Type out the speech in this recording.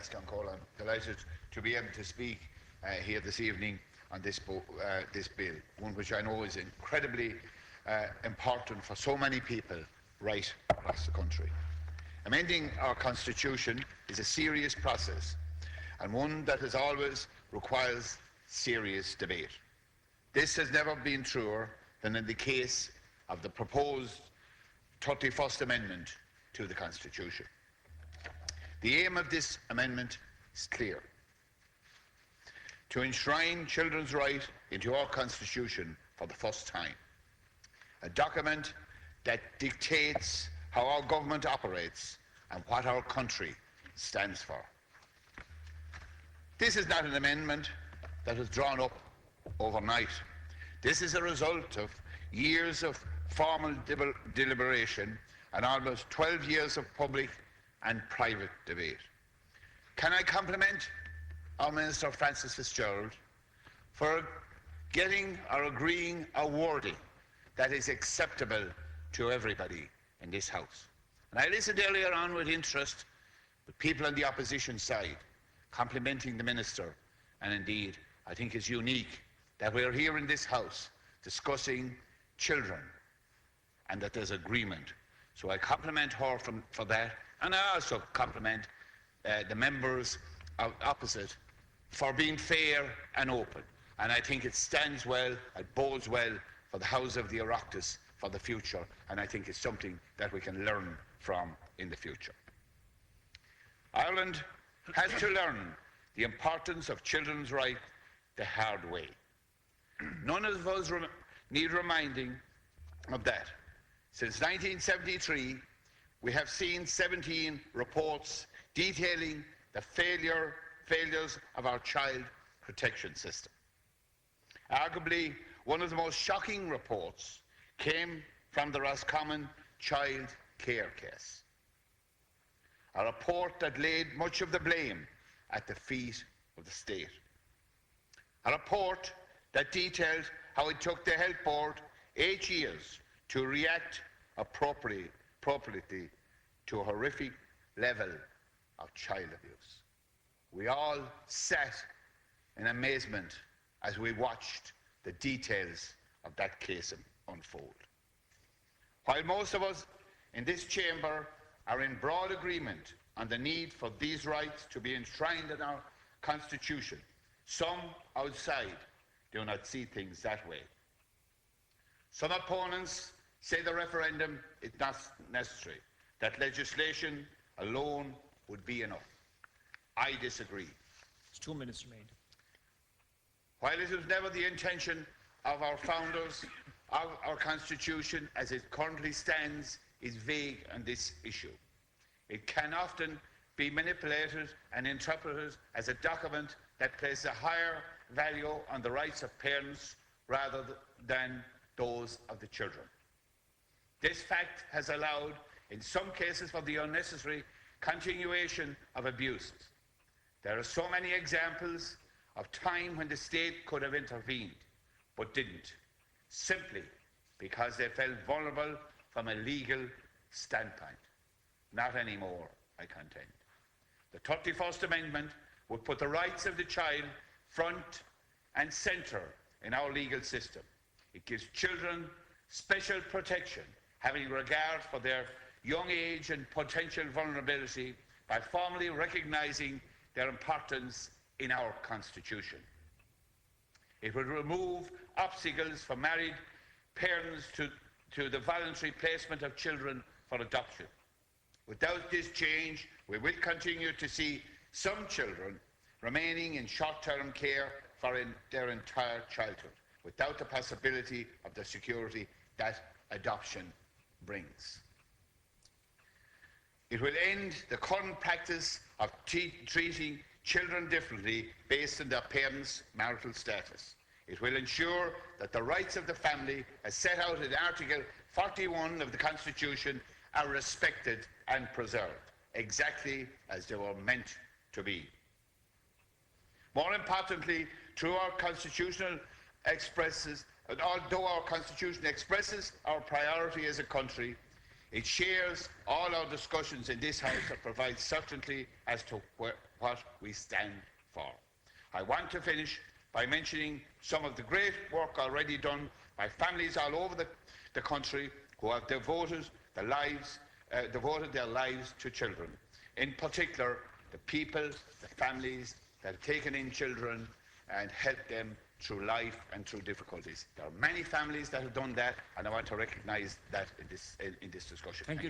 Ascancola. I'm delighted to be able to speak here this evening on this bill, one which I know is incredibly important for so many people right across the country. Amending our Constitution is a serious process and one that has always requires serious debate. This has never been truer than in the case of the proposed 31st Amendment to the Constitution. The aim of this amendment is clear: to enshrine children's right into our Constitution for the first time, a document that dictates how our government operates and what our country stands for. This is not an amendment that was drawn up overnight. This is a result of years of formal deliberation and almost 12 years of public and private debate. Can I compliment our Minister Francis Fitzgerald for getting or agreeing a wording that is acceptable to everybody in this House. And I listened earlier on with interest the people on the opposition side complimenting the Minister, and indeed I think it's unique that we're here in this House discussing children and that there's agreement. So I compliment her for that, and I also compliment the members opposite for being fair and open. And I think it stands well, it bodes well for the House of the Oireachtas for the future, and I think it's something that we can learn from in the future. Ireland has to learn the importance of children's right the hard way. None of us need reminding of that. Since 1973, we have seen 17 reports detailing the failures of our child protection system. Arguably, one of the most shocking reports came from the Roscommon child care case, a report that laid much of the blame at the feet of the state. A report that detailed how it took the Health Board 8 years to react appropriately to a horrific level of child abuse. We all sat in amazement as we watched the details of that case unfold. While most of us in this chamber are in broad agreement on the need for these rights to be enshrined in our Constitution, some outside do not see things that way. Some opponents say the referendum is not necessary, that legislation alone would be enough. I disagree. It's 2 minutes remain. While it was never the intention of our founders, our Constitution as it currently stands is vague on this issue. It can often be manipulated and interpreted as a document that places a higher value on the rights of parents rather than those of the children. This fact has allowed, in some cases, for the unnecessary continuation of abuses. There are so many examples of time when the state could have intervened, but didn't, simply because they felt vulnerable from a legal standpoint. Not anymore, I contend. The 31st Amendment would put the rights of the child front and centre in our legal system. It gives children special protection, having regard for their young age and potential vulnerability by formally recognising their importance in our Constitution. It would remove obstacles for married parents to the voluntary placement of children for adoption. Without this change, we will continue to see some children remaining in short-term care for their entire childhood, without the possibility of the security that adoption brings. It will end the current practice of treating children differently based on their parents' marital status. It will ensure that the rights of the family, as set out in Article 41 of the Constitution, are respected and preserved, exactly as they were meant to be. More importantly, through our constitutional expresses, although our Constitution expresses our priority as a country, It shares all our discussions in this House and provides certainty as to what we stand for. I want to finish by mentioning some of the great work already done by families all over the country who have devoted their lives to children. In particular, the people, the families that have taken in children and helped them through life and through difficulties. There are many families that have done that, and I want to recognise that in this discussion. Thank you.